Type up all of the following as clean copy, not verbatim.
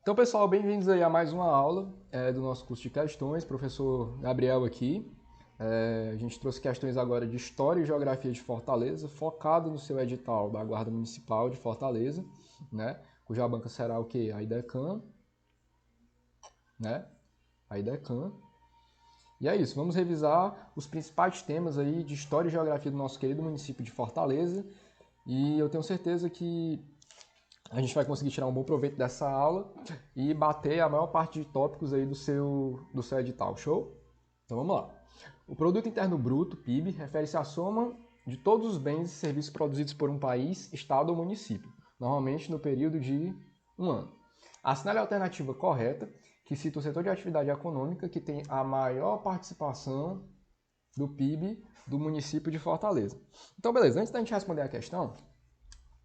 Então, pessoal, bem-vindos aí a mais uma aula do nosso curso de questões. Professor Gabriel aqui. A gente trouxe questões agora de História e Geografia de Fortaleza, focado no seu edital da Guarda Municipal de Fortaleza, né? Cuja banca será o quê? A IDECAM, né? A IDECAM. E é isso, vamos revisar os principais temas aí de História e Geografia do nosso querido município de Fortaleza. E eu tenho certeza que a gente vai conseguir tirar um bom proveito dessa aula e bater a maior parte de tópicos aí do seu edital, show? Então vamos lá. O Produto Interno Bruto, PIB, refere-se à soma de todos os bens e serviços produzidos por um país, estado ou município, normalmente no período de um ano. Assinale a alternativa correta, que cita o setor de atividade econômica que tem a maior participação do PIB do município de Fortaleza. Então, beleza, antes da gente responder a questão,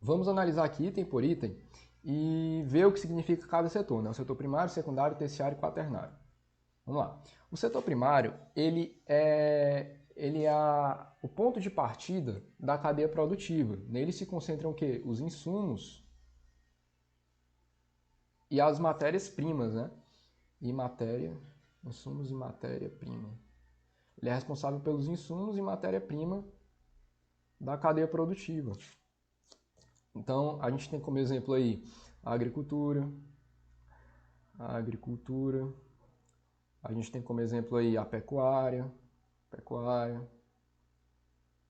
vamos analisar aqui item por item e ver o que significa cada setor, né? O setor primário, secundário, terciário e quaternário. Vamos lá. O setor primário, ele é o ponto de partida da cadeia produtiva. Nele se concentram o quê? Os insumos e as matérias-primas, né? Insumos e matéria-prima. Ele é responsável pelos insumos e matéria-prima da cadeia produtiva. Então, a gente tem como exemplo aí a agricultura, a gente tem como exemplo aí a pecuária,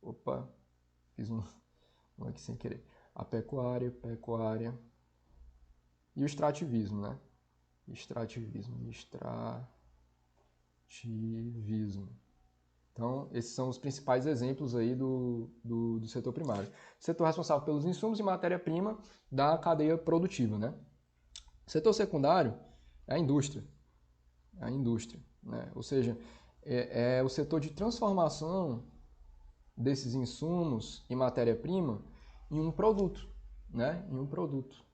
opa, fiz um aqui sem querer, a pecuária, e o extrativismo, né? Extrativismo. Então, esses são os principais exemplos aí do setor primário. Setor responsável pelos insumos e matéria-prima da cadeia produtiva, né? Setor secundário é a indústria. Né? Ou seja, é o setor de transformação desses insumos e matéria-prima em um produto, né? Em um produto,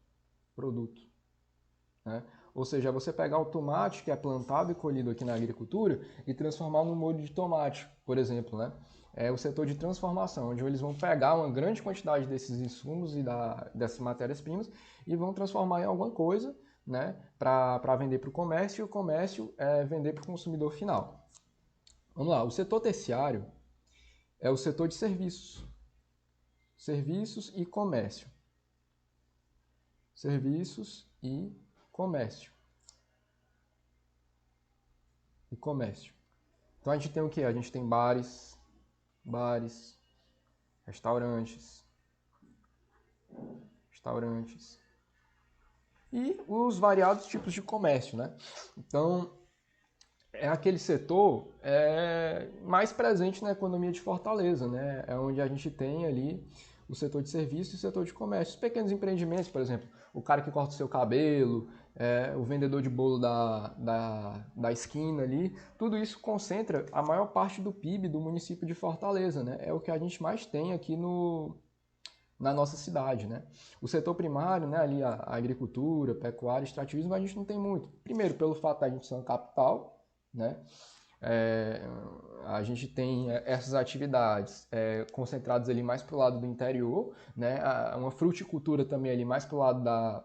né? Ou seja, você pegar o tomate que é plantado e colhido aqui na agricultura e transformar num molho de tomate, por exemplo, né? É o setor de transformação, onde eles vão pegar uma grande quantidade desses insumos e dessas matérias-primas e vão transformar em alguma coisa, né? Para vender para o comércio e o comércio vender para o consumidor final. Vamos lá, o setor terciário é o setor de serviços. Serviços e comércio. Serviços e comércio. Então a gente tem o que? A gente tem bares, restaurantes e os variados tipos de comércio, né? Então é aquele setor mais presente na economia de Fortaleza, né? É onde a gente tem ali o setor de serviço e o setor de comércio. Os pequenos empreendimentos, por exemplo, o cara que corta o seu cabelo, o vendedor de bolo da esquina ali, tudo isso concentra a maior parte do PIB do município de Fortaleza, né? É o que a gente mais tem aqui na nossa cidade, né? O setor primário, né, ali a agricultura, pecuária, extrativismo, a gente não tem muito. Primeiro, pelo fato da gente ser uma capital, né? A gente tem essas atividades concentradas ali mais para o lado do interior, né? Uma fruticultura também ali mais para o lado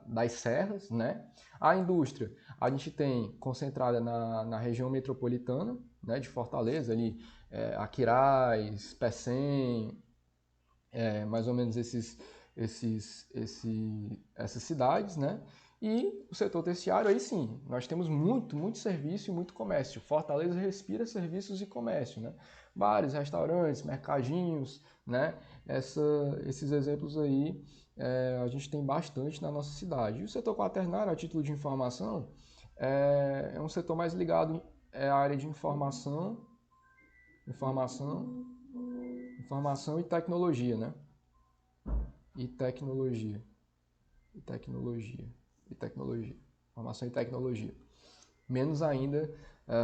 das serras, né? A indústria a gente tem concentrada na região metropolitana, né? De Fortaleza, ali Aquiraz, Pecém, mais ou menos essas cidades, né? E o setor terciário, aí sim, nós temos muito serviço e muito comércio. Fortaleza respira serviços e comércio, né? Bares, restaurantes, mercadinhos, né? Esses exemplos aí a gente tem bastante na nossa cidade. E o setor quaternário, a título de informação, é um setor mais ligado à área de informação e tecnologia, né? E tecnologia. Informação e tecnologia. Menos ainda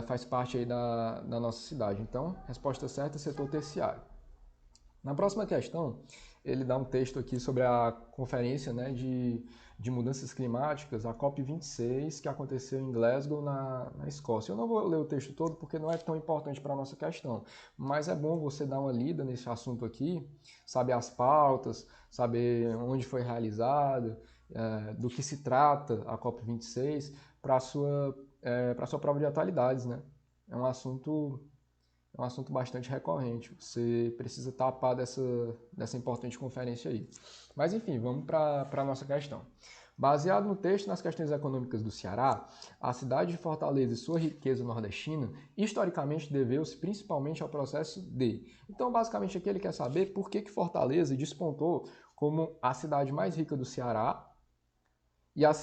faz parte aí da nossa cidade. Então, resposta certa, setor terciário. Na próxima questão, ele dá um texto aqui sobre a conferência, né, de mudanças climáticas, a COP26, que aconteceu em Glasgow, na Escócia. Eu não vou ler o texto todo porque não é tão importante para a nossa questão, mas é bom você dar uma lida nesse assunto aqui, saber as pautas, saber onde foi realizada, do que se trata a COP26 para a sua prova de atualidades, né? É um assunto bastante recorrente. Você precisa tapar dessa importante conferência aí. Mas enfim, vamos para a nossa questão. Baseado no texto nas questões econômicas do Ceará, a cidade de Fortaleza e sua riqueza nordestina historicamente deveu-se principalmente ao processo de... Então, basicamente, aqui ele quer saber por que Fortaleza despontou como a cidade mais rica do Ceará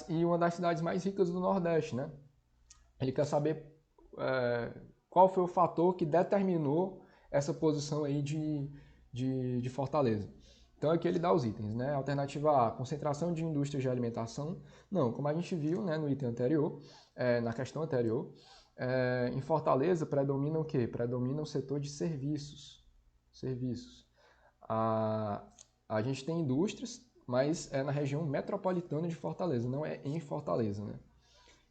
e uma das cidades mais ricas do Nordeste, né? Ele quer saber qual foi o fator que determinou essa posição aí de Fortaleza. Então aqui ele dá os itens, né? Alternativa A, concentração de indústrias de alimentação. Não, como a gente viu, né, no item anterior, na questão anterior, em Fortaleza predomina o quê? Predomina o setor de serviços. A gente tem indústrias, mas é na região metropolitana de Fortaleza, não é em Fortaleza, né?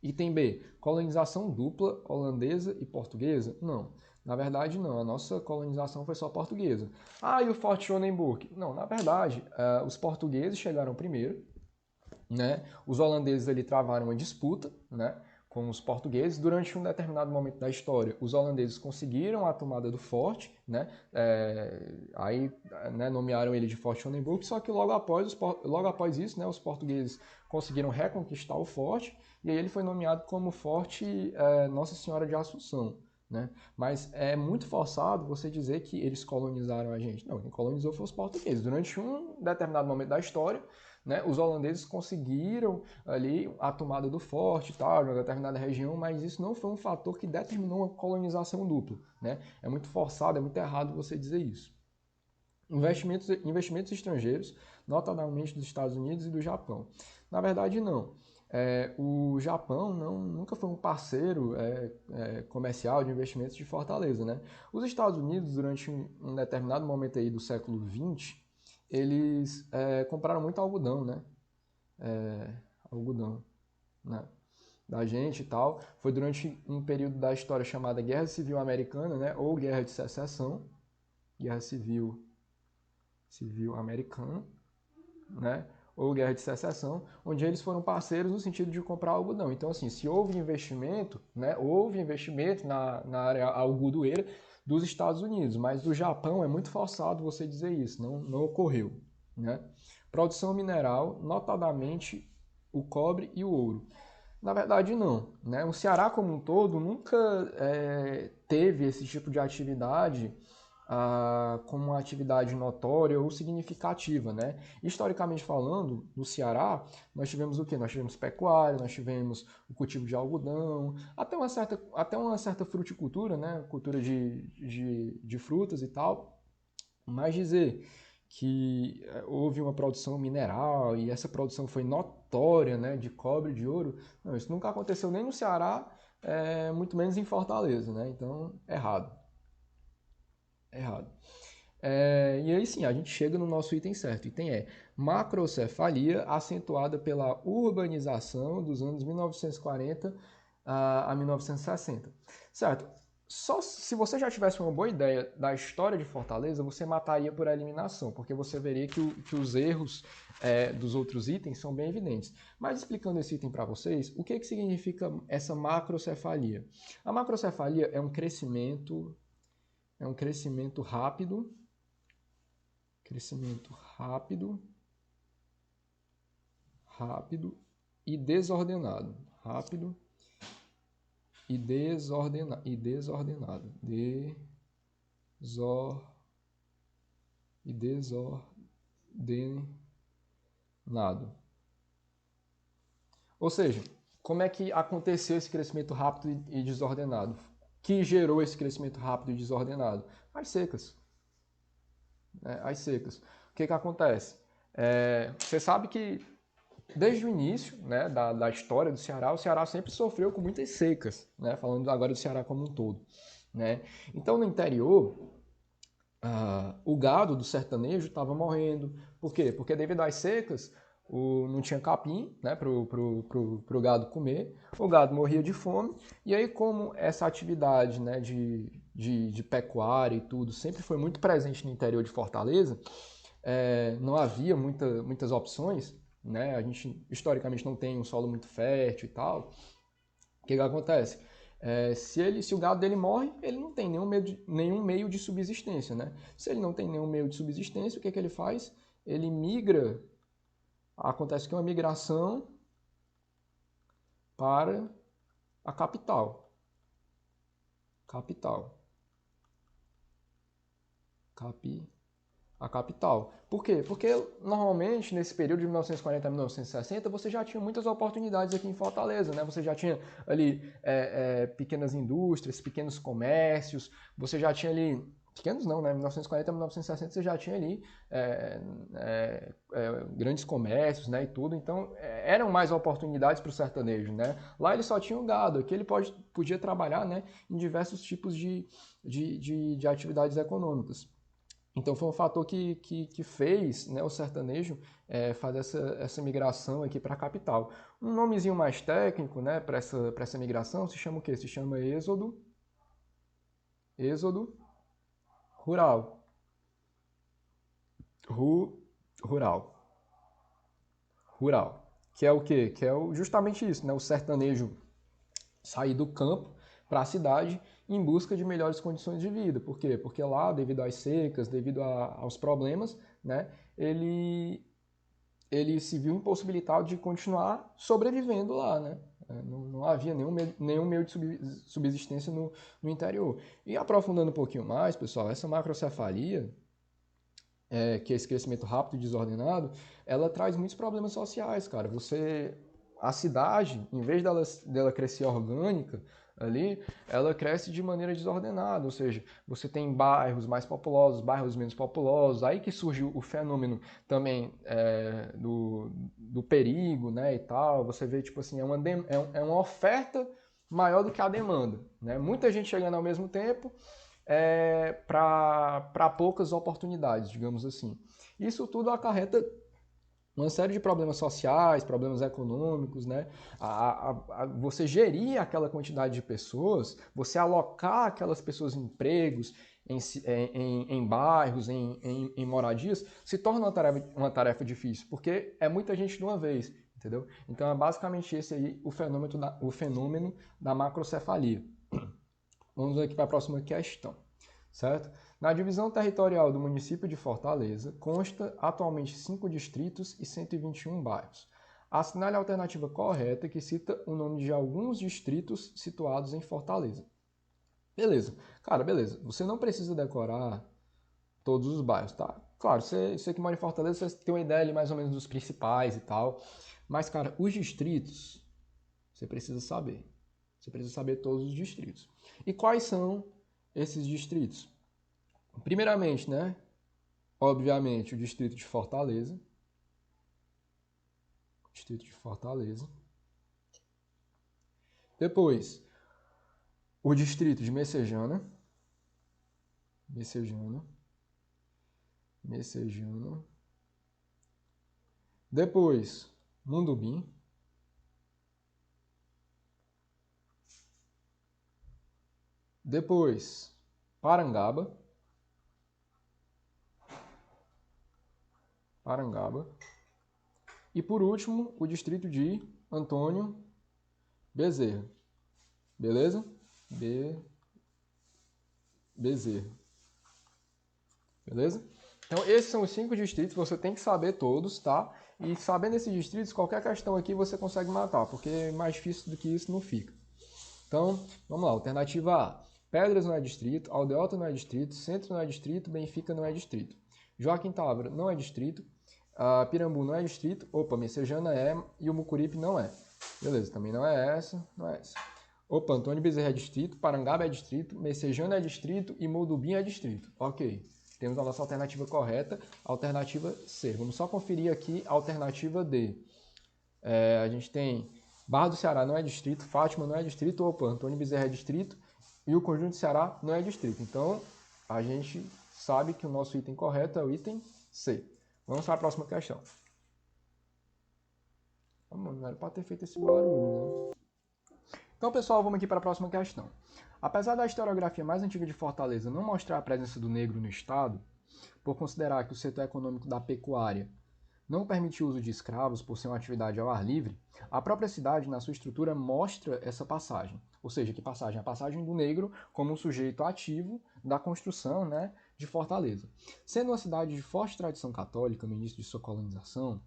Item B, colonização dupla holandesa e portuguesa? Não, na verdade não, a nossa colonização foi só portuguesa. Ah, e o Forte Schonenburg? Não, na verdade, os portugueses chegaram primeiro, né? Os holandeses ali travaram uma disputa, né, com os portugueses. Durante um determinado momento da história, os holandeses conseguiram a tomada do forte, né? Né, nomearam ele de Forte Schonenburg, só que logo após isso, né, os portugueses conseguiram reconquistar o forte, e aí ele foi nomeado como Forte Nossa Senhora de Assunção, né? Mas é muito forçado você dizer que eles colonizaram a gente. Não, quem colonizou foi os portugueses. Durante um determinado momento da história, né, os holandeses conseguiram ali a tomada do forte, tal, de uma determinada região, mas isso não foi um fator que determinou uma colonização dupla, né? É muito forçado, é muito errado você dizer isso. Investimentos estrangeiros, notadamente dos Estados Unidos e do Japão. Na verdade, não. O Japão nunca foi um parceiro comercial de investimentos de Fortaleza, né? Os Estados Unidos, durante um determinado momento aí do século XX, eles compraram muito algodão, né? Algodão, né? Da gente e tal. Foi durante um período da história chamada Guerra Civil Americana, né? Ou Guerra de Secessão. Guerra Civil Americana, né? Ou Guerra de Secessão, onde eles foram parceiros no sentido de comprar algodão. Então, assim, se houve investimento, né? Houve investimento na área algodoeira dos Estados Unidos, mas do Japão é muito forçado você dizer isso, não ocorreu, né? Produção mineral, notadamente o cobre e o ouro. Na verdade, não, né? O Ceará como um todo nunca teve esse tipo de atividade como uma atividade notória ou significativa, né? Historicamente falando, no Ceará, nós tivemos o quê? Nós tivemos pecuária, nós tivemos o cultivo de algodão, até uma certa fruticultura, né? Cultura de frutas e tal, mas dizer que houve uma produção mineral e essa produção foi notória, né, de cobre, de ouro, não, isso nunca aconteceu nem no Ceará, muito menos em Fortaleza, né? Então, errado. E aí sim, a gente chega no nosso item certo. O item é macrocefalia acentuada pela urbanização dos anos 1940 a 1960. Certo? Só se você já tivesse uma boa ideia da história de Fortaleza, você mataria por eliminação, porque você veria que os erros dos outros itens são bem evidentes. Mas explicando esse item para vocês, o que significa essa macrocefalia? A macrocefalia é um crescimento rápido e desordenado. Rápido e desordenado. Ou seja, como é que aconteceu esse crescimento rápido e desordenado? Que gerou esse crescimento rápido e desordenado? As secas. As secas. O que acontece? Você sabe que desde o início, né, da história do Ceará, o Ceará sempre sofreu com muitas secas, né, falando agora do Ceará como um todo, né? Então, no interior, o gado do sertanejo estava morrendo. Por quê? Porque devido às secas, não tinha capim, né, pro gado comer, o gado morria de fome, e aí como essa atividade, né, de pecuária e tudo sempre foi muito presente no interior de Fortaleza, não havia muitas opções, né? A gente historicamente não tem um solo muito fértil e tal. O que acontece? Se o gado dele morre, ele não tem nenhum meio de subsistência, né? Se ele não tem nenhum meio de subsistência, o que ele faz? Ele migra, acontece que é uma migração para a capital. A capital. Por quê? Porque normalmente nesse período de 1940 a 1960 você já tinha muitas oportunidades aqui em Fortaleza, né? Você já tinha ali pequenas indústrias, pequenos comércios, você já tinha ali pequenos não, né? 1940 a 1960 você já tinha ali grandes comércios, né? E tudo. Então eram mais oportunidades para o sertanejo, né? Lá ele só tinha o gado, aqui ele podia trabalhar, né? Em diversos tipos de atividades econômicas. Então foi um fator que fez, né, o sertanejo fazer essa migração aqui para a capital. Um nomezinho mais técnico, né, para essa migração se chama o quê? Se chama êxodo rural. Rural. Rural. Que é o quê? Que é justamente isso, né, o sertanejo sair do campo para a cidade em busca de melhores condições de vida. Por quê? Porque lá, devido às secas, devido aos problemas, né, ele se viu impossibilitado de continuar sobrevivendo lá, né? Não havia nenhum meio de subsistência no interior. E aprofundando um pouquinho mais, pessoal, essa macrocefalia, que é esse crescimento rápido e desordenado, ela traz muitos problemas sociais, cara. A cidade, em vez dela crescer orgânica ali, ela cresce de maneira desordenada, ou seja, você tem bairros mais populosos, bairros menos populosos, aí que surge o fenômeno também do perigo, né, e tal. Você vê, tipo assim, é uma oferta maior do que a demanda, né? Muita gente chegando ao mesmo tempo, para poucas oportunidades, digamos assim. Isso tudo acarreta uma série de problemas sociais, problemas econômicos, né? Você gerir aquela quantidade de pessoas, você alocar aquelas pessoas em empregos, em bairros, em moradias, se torna uma tarefa difícil, porque é muita gente de uma vez, entendeu? Então é basicamente esse aí o fenômeno da macrocefalia. Vamos aqui para a próxima questão, certo? Na divisão territorial do município de Fortaleza, consta atualmente 5 distritos e 121 bairros. Assinale a alternativa correta que cita o nome de alguns distritos situados em Fortaleza. Beleza. Cara, beleza. Você não precisa decorar todos os bairros, tá? Claro, você que mora em Fortaleza, você tem uma ideia ali mais ou menos dos principais e tal. Mas, cara, os distritos, você precisa saber. Você precisa saber todos os distritos. E quais são esses distritos? Primeiramente, né? Obviamente, o distrito de Fortaleza. Distrito de Fortaleza. Depois, o distrito de Messejana. Messejana. Depois, Mundubim. Depois, Parangaba. E por último, o distrito de Antônio Bezerra. Beleza? Bezerra. Beleza? Então, esses são os 5 distritos, você tem que saber todos, tá? E sabendo esses distritos, qualquer questão aqui você consegue matar, porque mais difícil do que isso não fica. Então, vamos lá. Alternativa A. Pedras não é distrito, Aldeota não é distrito, Centro não é distrito, Benfica não é distrito. Joaquim Távora não é distrito, Pirambu não é distrito, Messejana é e o Mucuripe não é. Beleza, também não é essa. Antônio Bezerra é distrito, Parangaba é distrito, Messejana é distrito e Moldubim é distrito. Ok, temos a nossa alternativa correta, alternativa C. Vamos só conferir aqui a alternativa D. A gente tem Barra do Ceará não é distrito, Fátima não é distrito, Antônio Bezerra é distrito e o Conjunto do Ceará não é distrito. Então, a gente sabe que o nosso item correto é o item C. Vamos para a próxima questão. Não era para ter feito esse barulho, né? Então, pessoal, vamos aqui para a próxima questão. Apesar da historiografia mais antiga de Fortaleza não mostrar a presença do negro no estado, por considerar que o setor econômico da pecuária não permitia o uso de escravos por ser uma atividade ao ar livre, a própria cidade, na sua estrutura, mostra essa passagem. Ou seja, que passagem? A passagem do negro como um sujeito ativo da construção, né, de Fortaleza. Sendo uma cidade de forte tradição católica no início de sua colonização,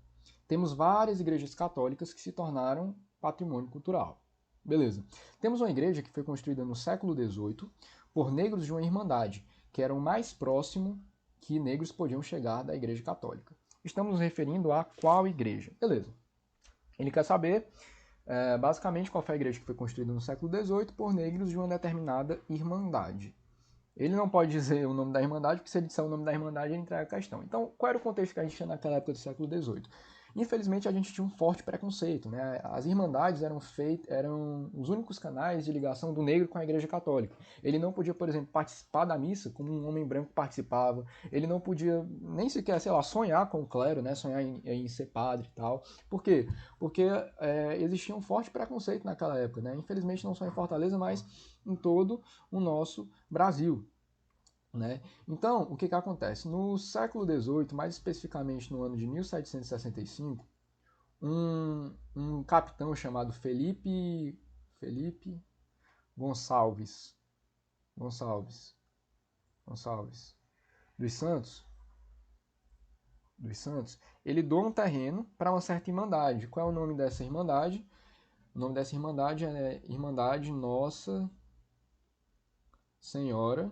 temos várias igrejas católicas que se tornaram patrimônio cultural. Beleza. Temos uma igreja que foi construída no século XVIII por negros de uma irmandade, que era o mais próximo que negros podiam chegar da igreja católica. Estamos nos referindo a qual igreja? Beleza. Ele quer saber, basicamente, qual foi a igreja que foi construída no século XVIII por negros de uma determinada irmandade. Ele não pode dizer o nome da irmandade, porque se ele disser o nome da irmandade, ele entrega a questão. Então, qual era o contexto que a gente tinha naquela época do século XVIII? Infelizmente, a gente tinha um forte preconceito, né? As irmandades eram os únicos canais de ligação do negro com a Igreja Católica. Ele não podia, por exemplo, participar da missa como um homem branco participava. Ele não podia nem sequer, sei lá, sonhar com o clero, né? Sonhar em ser padre e tal. Por quê? Porque existia um forte preconceito naquela época, né? Infelizmente, não só em Fortaleza, mas em todo o nosso Brasil. Né? Então, o que acontece? No século XVIII, mais especificamente no ano de 1765, um capitão chamado Felipe Gonçalves dos Santos, ele doa um terreno para uma certa irmandade. Qual é o nome dessa irmandade? O nome dessa irmandade é Irmandade Nossa Senhora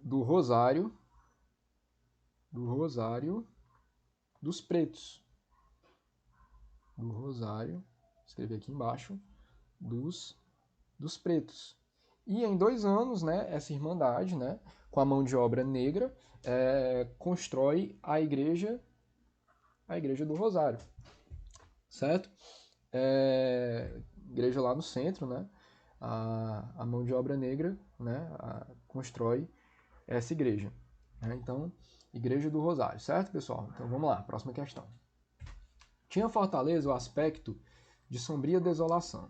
do Rosário dos Pretos. Do Rosário, escrevi aqui embaixo, dos Pretos. E em 2 anos, né, essa irmandade, né, com a mão de obra negra, constrói a igreja do Rosário, certo? Igreja lá no centro, né? A mão de obra negra, né, constrói essa igreja. Né? Então, Igreja do Rosário, certo, pessoal? Então vamos lá, próxima questão. Tinha Fortaleza o aspecto de sombria desolação.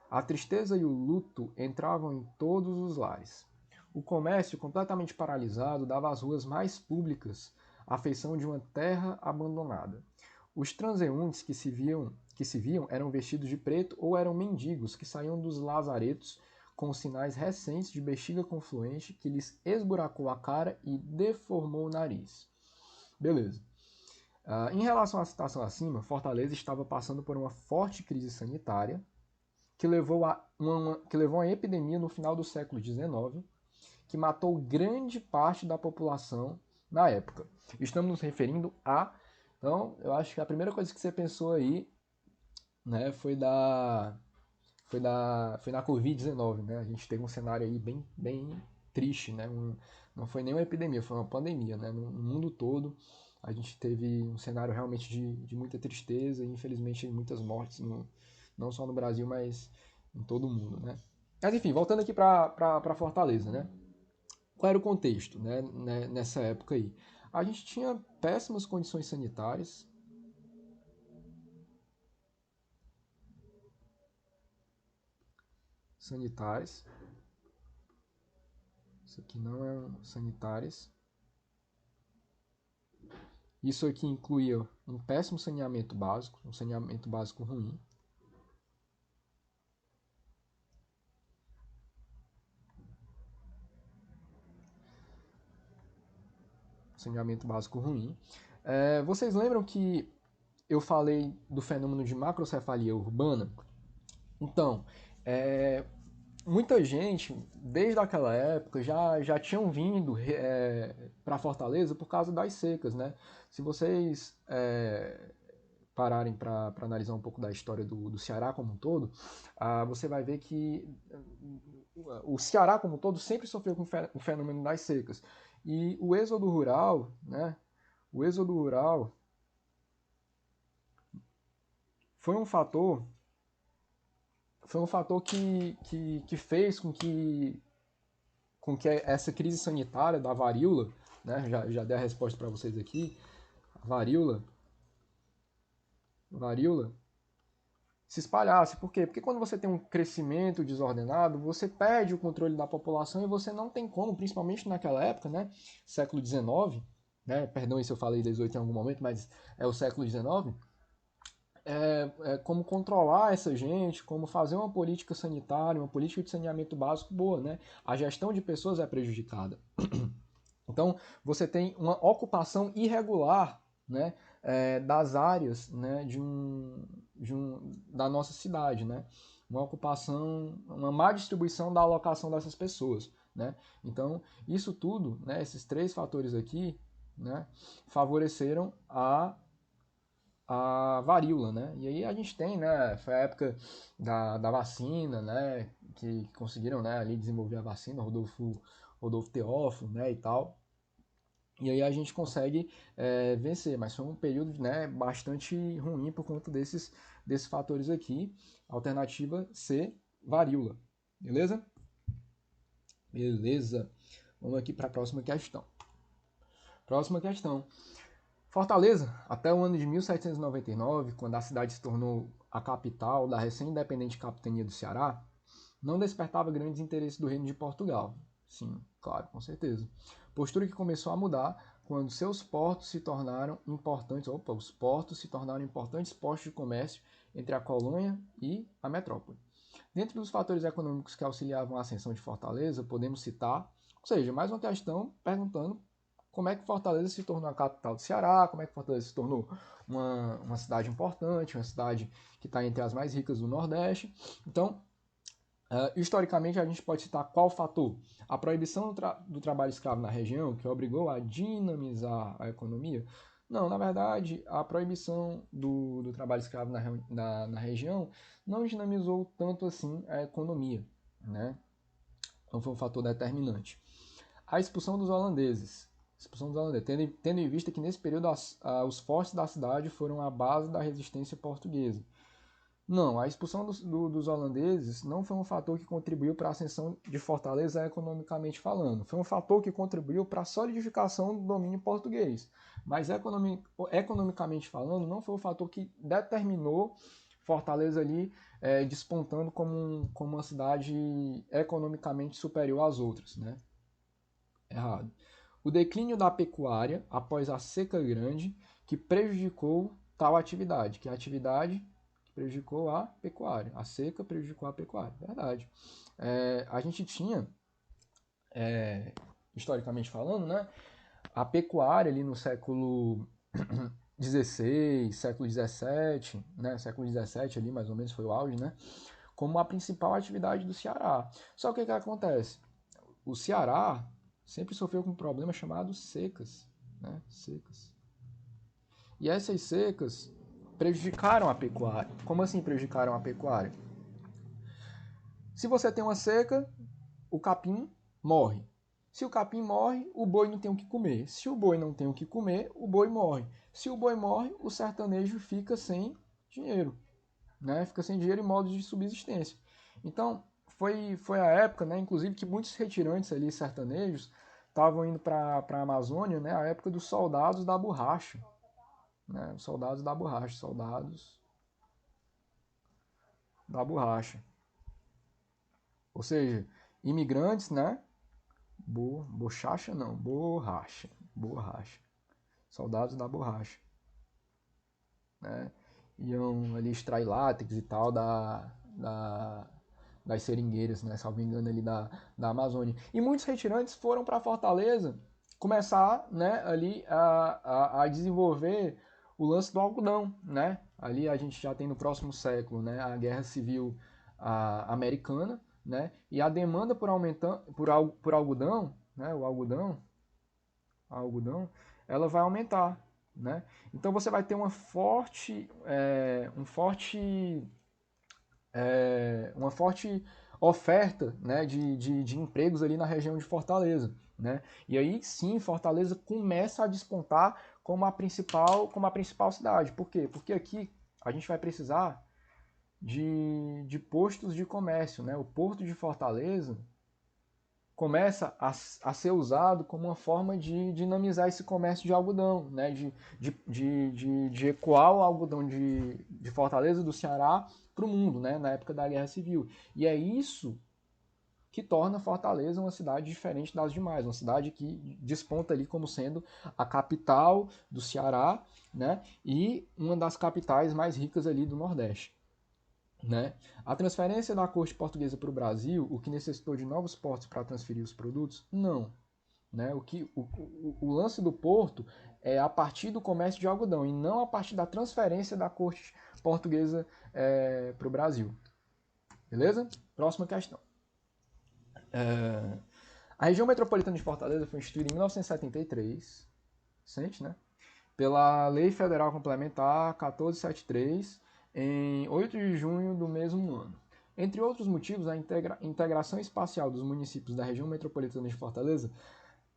A tristeza e o luto entravam em todos os lares. O comércio, completamente paralisado, dava às ruas mais públicas a feição de uma terra abandonada. Os transeuntes que se viam eram vestidos de preto ou eram mendigos que saíam dos lazaretos com sinais recentes de bexiga confluente que lhes esburacou a cara e deformou o nariz. Beleza. Em relação à citação acima, Fortaleza estava passando por uma forte crise sanitária que levou a uma epidemia no final do século XIX que matou grande parte da população na época. Estamos nos referindo a... Então, eu acho que a primeira coisa que você pensou aí, né, foi na Covid-19, né? A gente teve um cenário aí bem triste, né? Não foi nem uma epidemia, foi uma pandemia, né? No mundo todo, a gente teve um cenário realmente de muita tristeza e, infelizmente, muitas mortes, não só no Brasil, mas em todo o mundo, né? Mas, enfim, voltando aqui para Fortaleza, né? Qual era o contexto, né, nessa época aí? A gente tinha péssimas condições sanitárias. Isso aqui não é sanitárias. Isso aqui incluía um péssimo saneamento básico, um saneamento básico ruim. Saneamento básico ruim. Vocês lembram que eu falei do fenômeno de macrocefalia urbana? Então, muita gente, desde aquela época, já tinham vindo para Fortaleza por causa das secas, né? Se vocês pararem para analisar um pouco da história do Ceará como um todo, você vai ver que o Ceará como um todo sempre sofreu com o fenômeno das secas. E o êxodo rural, né? O êxodo rural foi um fator que fez com que essa crise sanitária da varíola, né, já dei a resposta para vocês aqui, a varíola se espalhasse. Por quê? Porque quando você tem um crescimento desordenado, você perde o controle da população e você não tem como, principalmente naquela época, né, século XIX, né, perdão se eu falei 18 em algum momento, mas é o século XIX, como controlar essa gente, como fazer uma política sanitária, uma política de saneamento básico boa, né? A gestão de pessoas é prejudicada. Então, você tem uma ocupação irregular, né, das áreas, né, da nossa cidade, né? Uma ocupação, uma má distribuição da alocação dessas pessoas, né? Então, isso tudo, né, esses três fatores aqui, né, favoreceram a varíola, né? E aí a gente tem, né? Foi a época da vacina, né? Que conseguiram, né, ali desenvolver a vacina, Rodolfo Teófilo, né, e tal. E aí a gente consegue vencer, mas foi um período, né, bastante ruim por conta desses fatores aqui. Alternativa C, varíola. Beleza? Beleza. Vamos aqui para a próxima questão. Próxima questão. Fortaleza, até o ano de 1799, quando a cidade se tornou a capital da recém-independente capitania do Ceará, não despertava grandes interesses do reino de Portugal. Sim, claro, com certeza. Postura que começou a mudar quando seus portos se tornaram importantes. Opa, os portos se tornaram importantes postos de comércio entre a colônia e a metrópole. Dentro dos fatores econômicos que auxiliavam a ascensão de Fortaleza, podemos citar, ou seja, mais uma questão perguntando como é que Fortaleza se tornou a capital do Ceará, como é que Fortaleza se tornou uma cidade importante, uma cidade que está entre as mais ricas do Nordeste. Então, historicamente, a gente pode citar qual fator? A proibição do trabalho escravo na região, que obrigou a dinamizar a economia? Não, na verdade, a proibição do trabalho escravo na região não dinamizou tanto assim a economia, né? Não foi um fator determinante. A expulsão dos holandeses. Tendo em vista que nesse período os fortes da cidade foram a base da resistência portuguesa. Não, a expulsão dos holandeses não foi um fator que contribuiu para a ascensão de Fortaleza economicamente falando. Foi um fator que contribuiu para a solidificação do domínio português. Mas economicamente falando, não foi o fator que determinou Fortaleza ali despontando como uma cidade economicamente superior às outras, né? Errado. O declínio da pecuária após a seca grande que prejudicou tal atividade, que é a atividade que prejudicou a pecuária. A seca prejudicou a pecuária, verdade. A gente tinha, historicamente falando, né, a pecuária ali no século XVI, século XVII, né, século XVII ali mais ou menos foi o auge, né, como a principal atividade do Ceará. Só que o que acontece? O Ceará sempre sofreu com um problema chamado secas, né? Secas. E essas secas prejudicaram a pecuária. Como assim prejudicaram a pecuária? Se você tem uma seca, o capim morre. Se o capim morre, o boi não tem o que comer. Se o boi não tem o que comer, o boi morre. Se o boi morre, o sertanejo fica sem dinheiro, né? Fica sem dinheiro em modo de subsistência. Então, foi a época, né, inclusive, que muitos retirantes ali sertanejos estavam indo para a Amazônia, né, a época dos soldados da borracha. Né, os soldados da borracha, soldados da borracha. Ou seja, imigrantes, né? Bochacha não, borracha. Borracha. Soldados da borracha. Né? Iam ali extrair látex e tal das seringueiras, né? Salvo engano, ali da Amazônia. E muitos retirantes foram para Fortaleza começar, né, ali a desenvolver o lance do algodão, né? Ali a gente já tem no próximo século, né, a Guerra Civil Americana, né? E a demanda por algodão, né, a algodão, ela vai aumentar, né? Então você vai ter uma forte oferta, né, de empregos ali na região de Fortaleza, né? E aí sim, Fortaleza começa a despontar como a principal cidade. Por quê? Porque aqui a gente vai precisar de postos de comércio, né? O Porto de Fortaleza, começa a ser usado como uma forma de dinamizar esse comércio de algodão, né? De ecoar o algodão de Fortaleza, do Ceará, para o mundo, né? Na época da Guerra Civil. E é isso que torna Fortaleza uma cidade diferente das demais, uma cidade que desponta ali como sendo a capital do Ceará, né? E uma das capitais mais ricas ali do Nordeste. Né? A transferência da corte portuguesa para o Brasil, o que necessitou de novos portos para transferir os produtos? Não. Né? O lance do porto é a partir do comércio de algodão e não a partir da transferência da corte portuguesa para o Brasil. Beleza? Próxima questão. A região metropolitana de Fortaleza foi instituída em 1973, recente, né? Pela Lei Federal Complementar 1473, em 8 de junho do mesmo ano. Entre outros motivos, a integração espacial dos municípios da região metropolitana de Fortaleza,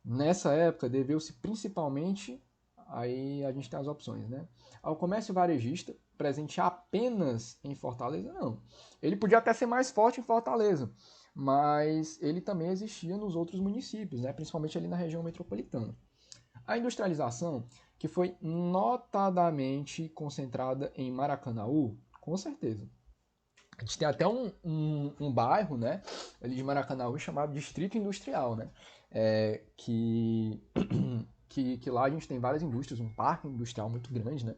nessa época, deveu-se principalmente, aí a gente tem as opções, né? Ao comércio varejista, presente apenas em Fortaleza, não. Ele podia até ser mais forte em Fortaleza, mas ele também existia nos outros municípios, né? Principalmente ali na região metropolitana. A industrialização, que foi notadamente concentrada em Maracanaú, com certeza. A gente tem até um bairro, né, ali de Maracanaú chamado Distrito Industrial, né, que, que lá a gente tem várias indústrias, um parque industrial muito grande, né.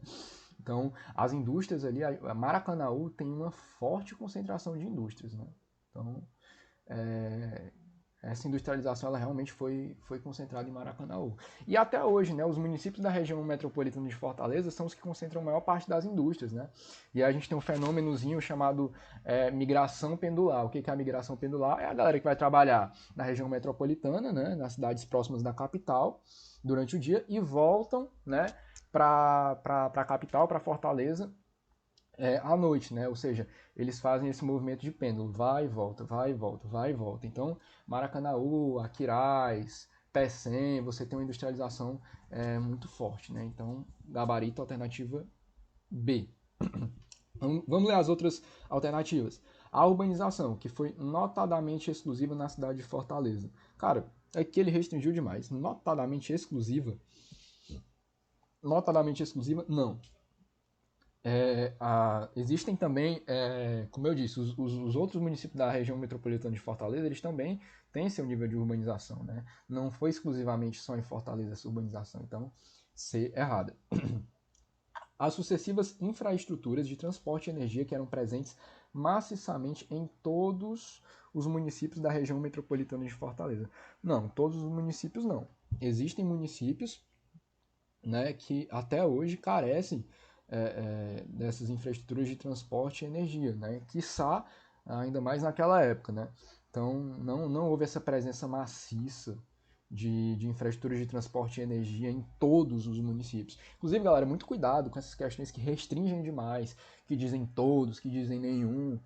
Então, as indústrias ali, a Maracanaú tem uma forte concentração de indústrias, né. Então, essa industrialização ela realmente foi concentrada em Maracanaú. E até hoje, né, os municípios da região metropolitana de Fortaleza são os que concentram a maior parte das indústrias. Né? E aí a gente tem um fenômenozinho chamado migração pendular. O que é a migração pendular? É a galera que vai trabalhar na região metropolitana, né, nas cidades próximas da capital, durante o dia, e voltam, né, para a capital, para Fortaleza, à noite, né? Ou seja, eles fazem esse movimento de pêndulo, vai e volta, vai e volta, vai e volta. Então, Maracanaú, Aquiraz, Pecém, você tem uma industrialização muito forte, né? Então, gabarito, alternativa B. Vamos ler as outras alternativas. A urbanização, que foi notadamente exclusiva na cidade de Fortaleza. Cara, aqui ele restringiu demais. Notadamente exclusiva? Notadamente exclusiva? Não. Existem também, como eu disse, os outros municípios da região metropolitana de Fortaleza, eles também têm seu nível de urbanização, né? Não foi exclusivamente só em Fortaleza essa urbanização, então, C errada. As sucessivas infraestruturas de transporte e energia que eram presentes maciçamente em todos os municípios da região metropolitana de Fortaleza. Não, todos os municípios não. Existem municípios, né, que até hoje carecem dessas infraestruturas de transporte e energia, né? Quiçá ainda mais naquela época, né? Então não houve essa presença maciça de infraestruturas de transporte e energia em todos os municípios. Inclusive, galera, muito cuidado com essas questões que restringem demais, que dizem todos, que dizem nenhum.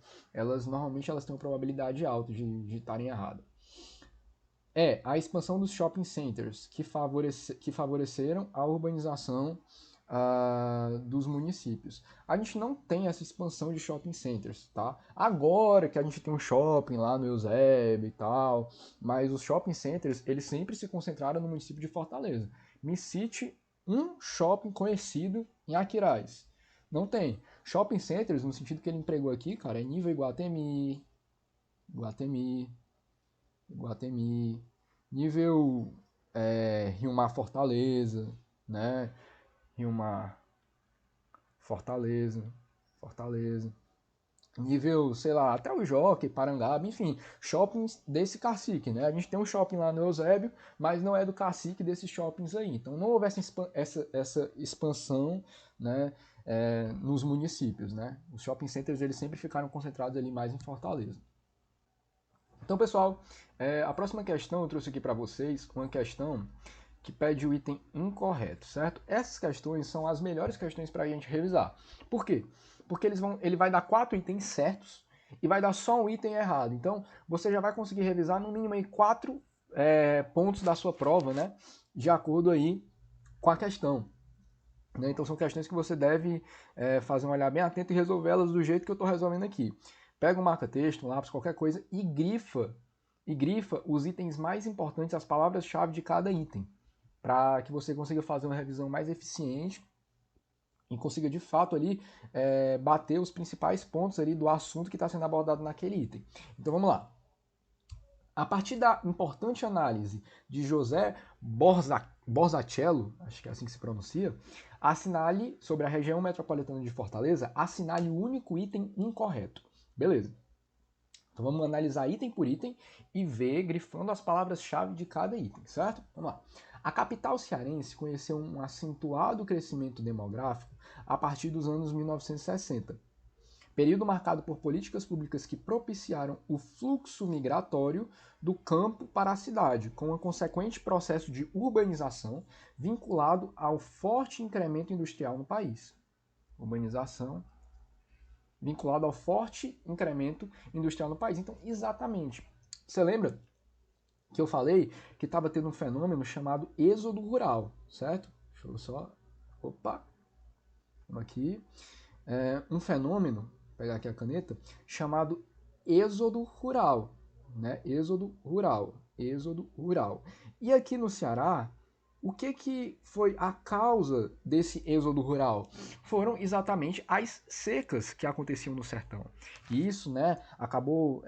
Normalmente elas têm uma probabilidade alta de estarem erradas. A expansão dos shopping centers, que favoreceram a urbanização dos municípios. A gente não tem essa expansão de shopping centers, tá? Agora que a gente tem um shopping lá no Eusébio e tal, mas os shopping centers, eles sempre se concentraram no município de Fortaleza. Me cite um shopping conhecido em Aquiraz. Não tem. Shopping centers, no sentido que ele empregou aqui, cara, é nível Iguatemi, nível Rio Mar Fortaleza, né? Rio Mar Fortaleza, nível, sei lá, até o Jockey, Parangaba, enfim, shoppings desse cacique, né? A gente tem um shopping lá no Eusébio, mas não é do cacique desses shoppings aí. Então não houve essa expansão, né, nos municípios, né? Os shopping centers eles sempre ficaram concentrados ali mais em Fortaleza. Então, pessoal, a próxima questão eu trouxe aqui para vocês uma questão que pede o item incorreto, certo? Essas questões são as melhores questões para a gente revisar. Por quê? Porque ele vai dar 4 itens certos e vai dar só um item errado. Então, você já vai conseguir revisar no mínimo aí 4 pontos da sua prova, né? De acordo aí com a questão. Né? Então, são questões que você deve fazer um olhar bem atento e resolvê-las do jeito que eu estou resolvendo aqui. Pega um marca-texto, um lápis, qualquer coisa e grifa e grifa os itens mais importantes, as palavras-chave de cada item, para que você consiga fazer uma revisão mais eficiente e consiga de fato ali bater os principais pontos ali do assunto que está sendo abordado naquele item. Então vamos lá. A partir da importante análise de José Borzachello, acho que é assim que se pronuncia, assinale sobre a região metropolitana de Fortaleza, assinale o único item incorreto. Beleza. Então vamos analisar item por item e ver grifando as palavras-chave de cada item, certo? Vamos lá. A capital cearense conheceu um acentuado crescimento demográfico a partir dos anos 1960. Período marcado por políticas públicas que propiciaram o fluxo migratório do campo para a cidade, com um consequente processo de urbanização vinculado ao forte incremento industrial no país. Urbanização vinculado ao forte incremento industrial no país. Então, exatamente. Você lembra que eu falei que estava tendo um fenômeno chamado êxodo rural, certo? Deixa eu só... Opa! Vamos aqui. Um fenômeno, vou pegar aqui a caneta, chamado êxodo rural, né? Êxodo rural. E aqui no Ceará, o que foi a causa desse êxodo rural? Foram exatamente as secas que aconteciam no sertão. E isso, né, acabou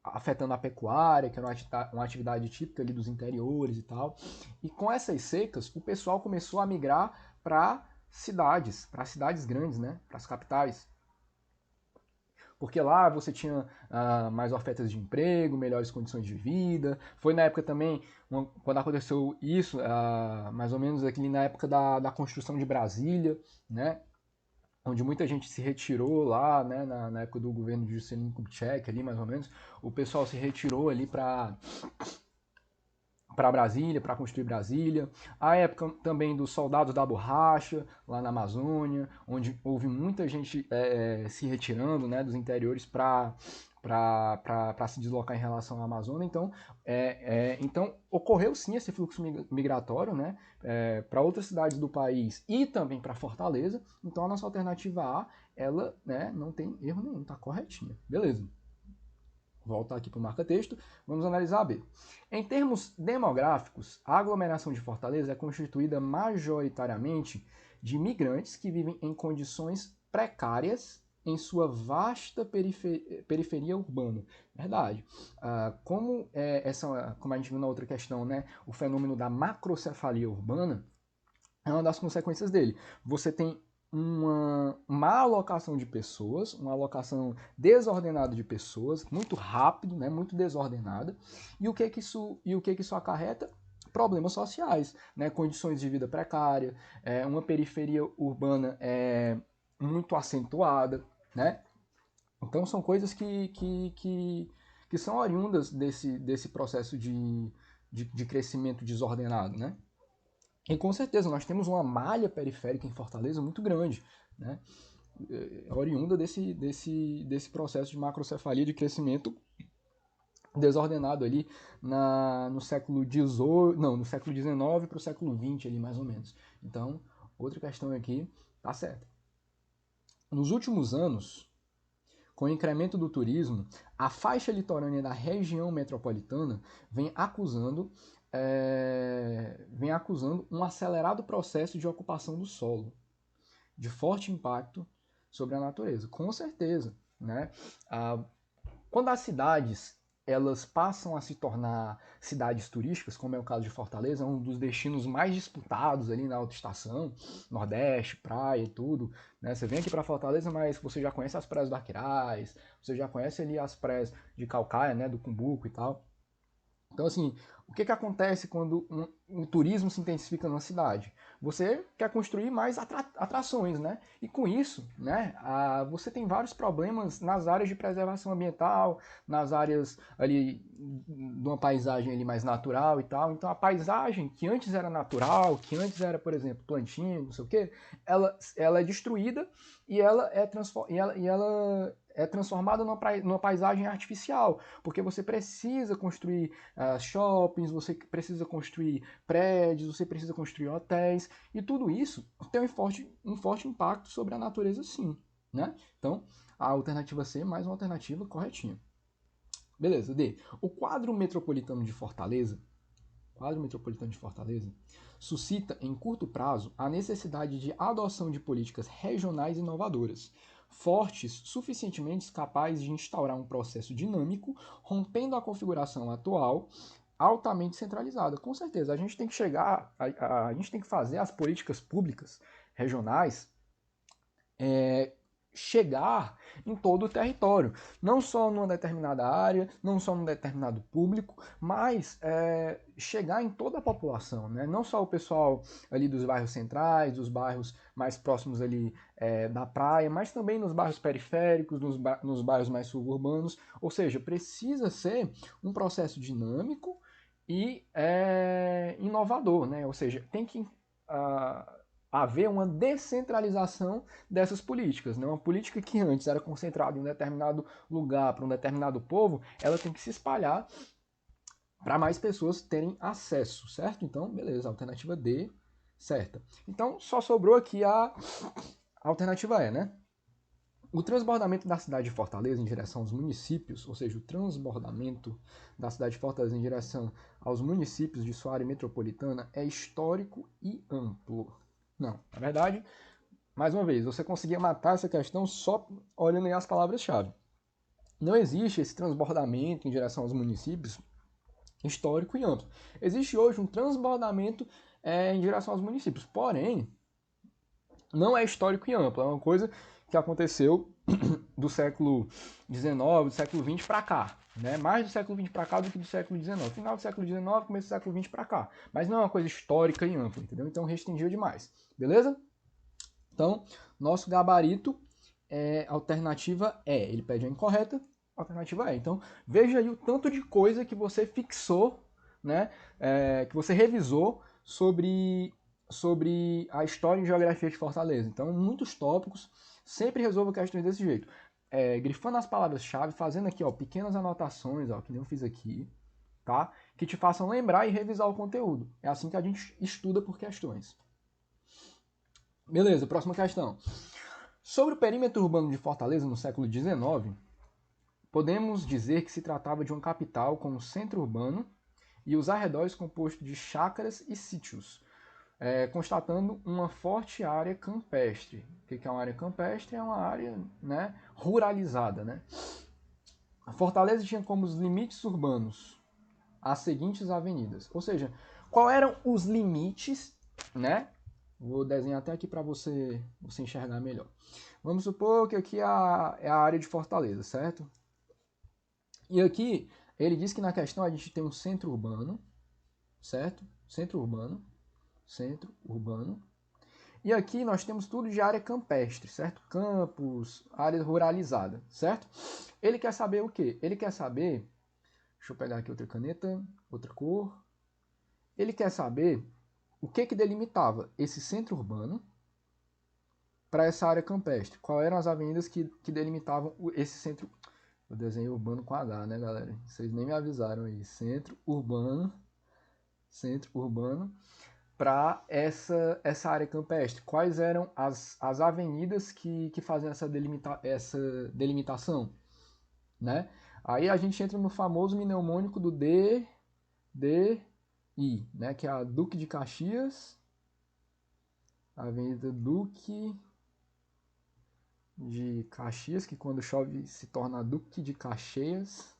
afetando a pecuária, que era uma atividade típica ali dos interiores e tal. E com essas secas, o pessoal começou a migrar para cidades grandes, né, para as capitais. Porque lá você tinha mais ofertas de emprego, melhores condições de vida. Foi na época também, quando aconteceu isso, mais ou menos aqui na época da construção de Brasília, né? Onde muita gente se retirou lá, né? Na época do governo de Juscelino Kubitschek, ali mais ou menos. O pessoal se retirou ali para Brasília, para construir Brasília. A época também dos soldados da borracha, lá na Amazônia, onde houve muita gente se retirando, né, dos interiores para se deslocar em relação à Amazônia. Então, então ocorreu sim esse fluxo migratório, né, para outras cidades do país e também para Fortaleza. Então, a nossa alternativa A, ela, né, não tem erro nenhum, está corretinha. Beleza. Voltar aqui para o marca-texto, vamos analisar a B. Em termos demográficos, a aglomeração de Fortaleza é constituída majoritariamente de migrantes que vivem em condições precárias em sua vasta periferia urbana. Verdade. Como a gente viu na outra questão, né, o fenômeno da macrocefalia urbana é uma das consequências dele. Você tem uma má alocação de pessoas, uma alocação desordenada de pessoas, muito rápido, né, muito desordenada. E o que isso acarreta? Problemas sociais, né, condições de vida precária, uma periferia urbana muito acentuada, né? Então são coisas que são oriundas desse processo de crescimento desordenado, né? E com certeza nós temos uma malha periférica em Fortaleza muito grande, né? Oriunda desse processo de macrocefalia, de crescimento desordenado ali no século XVIII, não, no século XIX para o século XX ali mais ou menos. Então, outra questão aqui, tá certo. Nos últimos anos, com o incremento do turismo, a faixa litorânea da região metropolitana vem acusando um acelerado processo de ocupação do solo, de forte impacto sobre a natureza. Com certeza, né? Quando as cidades elas passam a se tornar cidades turísticas, como é o caso de Fortaleza, um dos destinos mais disputados ali na autoestação, Nordeste, praia e tudo, né? Você vem aqui para Fortaleza, mas você já conhece as praias do Aquiraz, você já conhece ali as praias de Caucaia, né, do Cumbuco e tal. Então, assim, o que acontece quando um turismo se intensifica numa cidade? Você quer construir mais atrações, né? E com isso, né, você tem vários problemas nas áreas de preservação ambiental, nas áreas ali de uma paisagem ali mais natural e tal. Então, a paisagem que antes era natural, que antes era, por exemplo, plantinha, não sei o quê, ela é destruída e ela é transformada numa paisagem artificial, porque você precisa construir shoppings, você precisa construir prédios, você precisa construir hotéis, e tudo isso tem um forte impacto sobre a natureza, sim, né? Então, a alternativa C, mais uma alternativa corretinha. Beleza, D. O quadro metropolitano de Fortaleza suscita, em curto prazo, a necessidade de adoção de políticas regionais inovadoras, fortes suficientemente capazes de instaurar um processo dinâmico, rompendo a configuração atual, altamente centralizada. Com certeza, a gente tem que a gente tem que fazer as políticas públicas regionais chegar em todo o território, não só numa determinada área, não só num determinado público, mas chegar em toda a população, né? Não só o pessoal ali dos bairros centrais, dos bairros mais próximos ali da praia, mas também nos bairros periféricos, nos bairros mais suburbanos, ou seja, precisa ser um processo dinâmico e inovador, né? Ou seja, tem que haver uma descentralização dessas políticas. Né? Uma política que antes era concentrada em um determinado lugar, para um determinado povo, ela tem que se espalhar para mais pessoas terem acesso, certo? Então, beleza, alternativa D, certa. Então, só sobrou aqui a alternativa E, né? O transbordamento da cidade de Fortaleza em direção aos municípios, ou seja, o transbordamento da cidade de Fortaleza em direção aos municípios de sua área metropolitana é histórico e amplo. Não, na verdade, mais uma vez, você conseguia matar essa questão só olhando aí as palavras-chave. Não existe esse transbordamento em direção aos municípios histórico e amplo. Existe hoje um transbordamento em direção aos municípios, porém, não é histórico e amplo, é uma coisa que aconteceu do século XIX, do século XX para cá. Né? Mais do século XX para cá do que do século XIX. Final do século XIX, começo do século XX para cá. Mas não é uma coisa histórica e ampla, entendeu? Então restringiu demais. Beleza? Então, nosso gabarito é alternativa E. Ele pede a incorreta, alternativa E. Então, veja aí o tanto de coisa que você fixou, né? Que você revisou sobre a história e geografia de Fortaleza. Então, muitos tópicos. Sempre resolva questões desse jeito. Grifando as palavras-chave, fazendo aqui, ó, pequenas anotações, ó, que nem eu fiz aqui, tá? Que te façam lembrar e revisar o conteúdo. É assim que a gente estuda por questões. Beleza, próxima questão. Sobre o perímetro urbano de Fortaleza no século XIX, podemos dizer que se tratava de uma capital com um centro urbano e os arredores compostos de chácaras e sítios, constatando uma forte área campestre. O que é uma área campestre? É uma área, né, ruralizada. Né? A Fortaleza tinha como os limites urbanos as seguintes avenidas. Ou seja, quais eram os limites, né? Vou desenhar até aqui para você enxergar melhor. Vamos supor que aqui é a área de Fortaleza, certo? E aqui ele diz que na questão a gente tem um centro urbano, certo? Centro urbano. E aqui nós temos tudo de área campestre, certo? Campos, área ruralizada, certo? Ele quer saber o quê? Ele quer saber... Deixa eu pegar aqui outra caneta, outra cor. Ele quer saber o que delimitava esse centro urbano para essa área campestre. Quais eram as avenidas que delimitavam esse centro... Eu desenhei urbano com H, né, galera? Vocês nem me avisaram aí. Centro urbano para essa área campestre. Quais eram as avenidas que faziam essa delimitação? Né? Aí a gente entra no famoso mnemônico do DDI, né? Que é a Duque de Caxias, Avenida Duque de Caxias, que quando chove se torna Duque de Caxias,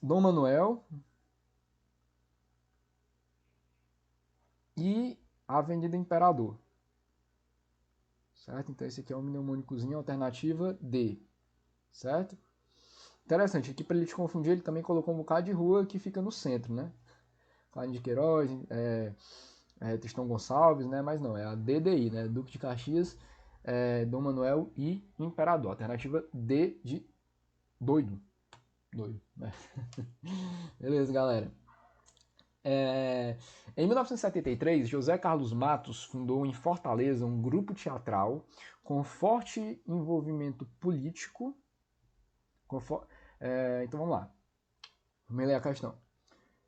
Dom Manuel e Avenida Imperador. Certo? Então esse aqui é um mnemônicozinho, alternativa D. Certo? Interessante, aqui para ele te confundir, ele também colocou um bocado de rua que fica no centro, né? Cláudio de Queiroz, Tristão Gonçalves, né? Mas não, é a DDI, né? Duque de Caxias, Dom Manuel e Imperador. Alternativa D de doido. Doido, né? Beleza, galera. Em 1973, José Carlos Matos fundou em Fortaleza um grupo teatral com forte envolvimento político. Então vamos lá. Vamos ler a questão.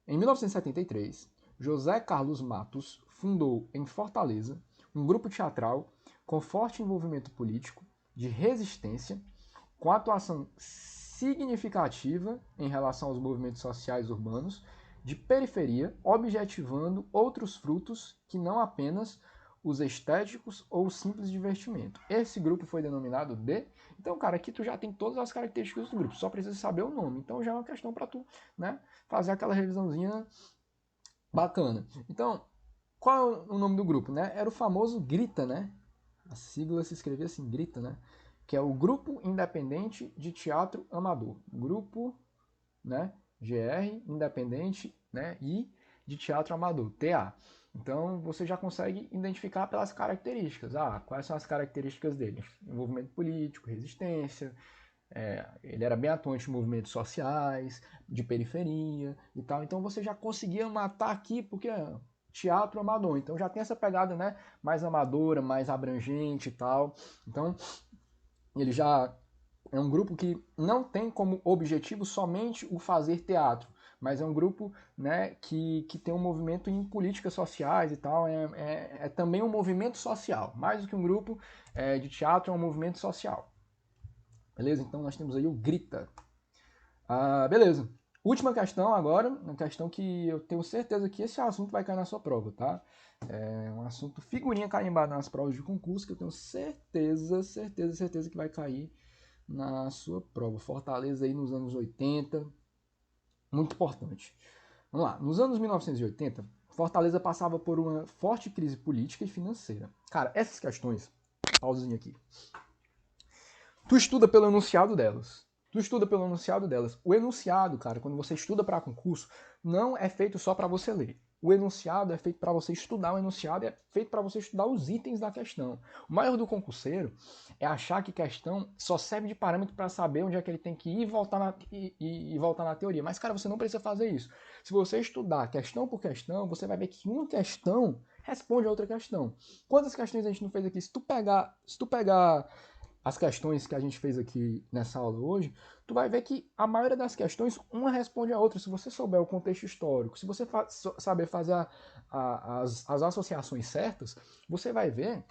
Em 1973, José Carlos Matos fundou em Fortaleza um grupo teatral com forte envolvimento político, de resistência, com atuação significativa em relação aos movimentos sociais urbanos de periferia, objetivando outros frutos que não apenas os estéticos ou o simples divertimento. Esse grupo foi denominado de... Então, cara, aqui tu já tem todas as características do grupo, só precisa saber o nome. Então já é uma questão para tu, né, fazer aquela revisãozinha bacana. Então, qual é o nome do grupo, né? Era o famoso GRITA, né? A sigla se escrevia assim, GRITA, né? Que é o Grupo Independente de Teatro Amador. Grupo, né? GR, Independente, né? E de Teatro Amador, TA. Então, você já consegue identificar pelas características. Ah, quais são as características dele? Envolvimento político, resistência, ele era bem atuante em movimentos sociais, de periferia e tal. Então, você já conseguia matar aqui, porque teatro amador. Então, já tem essa pegada, né? Mais amadora, mais abrangente e tal. Então, ele já é um grupo que não tem como objetivo somente o fazer teatro, mas é um grupo, né, que tem um movimento em políticas sociais e tal, é também um movimento social, mais do que um grupo de teatro, é um movimento social. Beleza? Então nós temos aí o Grita. Beleza. Última questão agora, uma questão que eu tenho certeza que esse assunto vai cair na sua prova, tá? É um assunto figurinha carimbada nas provas de concurso que eu tenho certeza que vai cair na sua prova. Fortaleza aí nos anos 80, muito importante. Vamos lá, nos anos 1980, Fortaleza passava por uma forte crise política e financeira. Cara, essas questões, pausinha aqui. Tu estuda pelo enunciado delas. O enunciado, cara, quando você estuda para concurso, não é feito só para você ler. O enunciado é feito para você estudar o enunciado, é feito para você estudar os itens da questão. O maior do concurseiro é achar que questão só serve de parâmetro para saber onde é que ele tem que ir e voltar na teoria. Mas, cara, você não precisa fazer isso. Se você estudar questão por questão, você vai ver que uma questão responde a outra questão. Quantas questões a gente não fez aqui? Se tu pegar as questões que a gente fez aqui nessa aula hoje, tu vai ver que a maioria das questões, uma responde a outra. Se você souber o contexto histórico, se você saber fazer as associações certas, você vai ver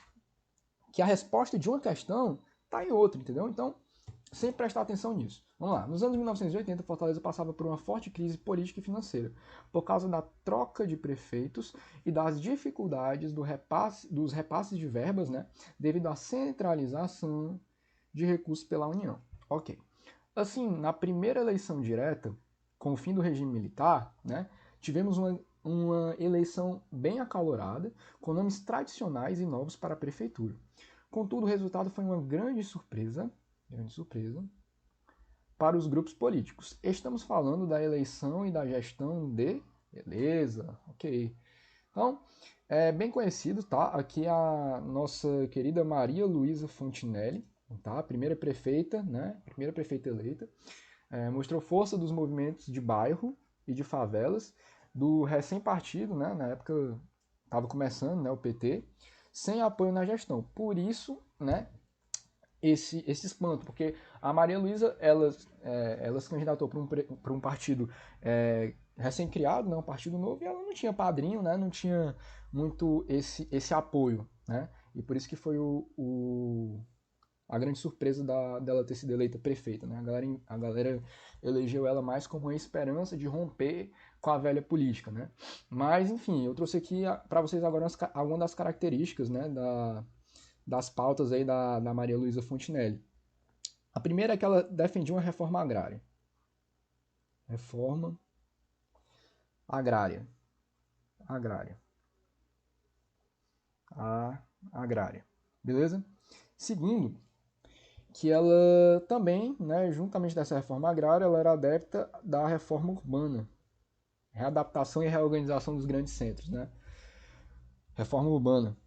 que a resposta de uma questão está em outra, entendeu? Então, sempre prestar atenção nisso. Vamos lá. Nos anos 1980, Fortaleza passava por uma forte crise política e financeira, por causa da troca de prefeitos e das dificuldades dos repasses de verbas, né, devido à centralização de recursos pela União. Ok. Assim, na primeira eleição direta, com o fim do regime militar, né, tivemos uma eleição bem acalorada, com nomes tradicionais e novos para a prefeitura. Contudo, o resultado foi uma grande surpresa para os grupos políticos. Estamos falando da eleição e da gestão de... Beleza, ok. Então, é bem conhecido, tá? Aqui a nossa querida Maria Luísa Fontinelli, tá? Primeira prefeita, né? Primeira prefeita eleita. Mostrou força dos movimentos de bairro e de favelas, do recém-partido, né? Na época estava começando, né? O PT, sem apoio na gestão. Por isso, né? Esse espanto, porque a Maria Luísa, ela se candidatou para um partido recém-criado, né, um partido novo, e ela não tinha padrinho, né, não tinha muito esse apoio, né, e por isso que foi a grande surpresa dela ter sido eleita prefeita, né, a galera elegeu ela mais como uma esperança de romper com a velha política, né, mas enfim, eu trouxe aqui para vocês agora algumas das características, né, das pautas aí da Maria Luísa Fontinelli. A primeira é que ela defendia uma reforma agrária. Reforma agrária. Agrária. Beleza? Segundo, que ela também, né, juntamente dessa reforma agrária, ela era adepta da reforma urbana. Readaptação e reorganização dos grandes centros, né? Reforma urbana.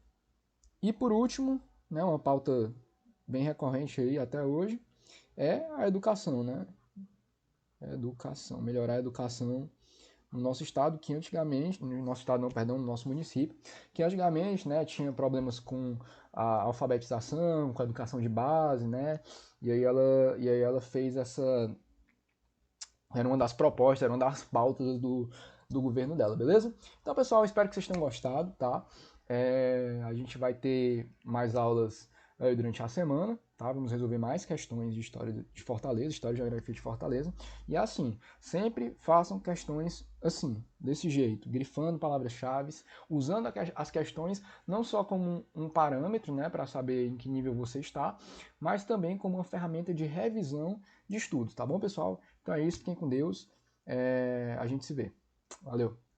E por último, né, uma pauta bem recorrente aí até hoje, é a educação, né? Educação, melhorar a educação no nosso estado, que antigamente, no nosso estado não, perdão, no nosso município, que antigamente, né, tinha problemas com a alfabetização, com a educação de base, né? E aí ela fez essa, era uma das propostas, era uma das pautas do governo dela, beleza? Então, pessoal, espero que vocês tenham gostado, tá? A gente vai ter mais aulas aí durante a semana, tá? Vamos resolver mais questões de história de Fortaleza, história e geografia de Fortaleza. E assim, sempre façam questões assim, desse jeito, grifando palavras-chave, usando as questões não só como um parâmetro, né, para saber em que nível você está, mas também como uma ferramenta de revisão de estudos, tá bom, pessoal? Então é isso, fiquem com Deus, a gente se vê. Valeu!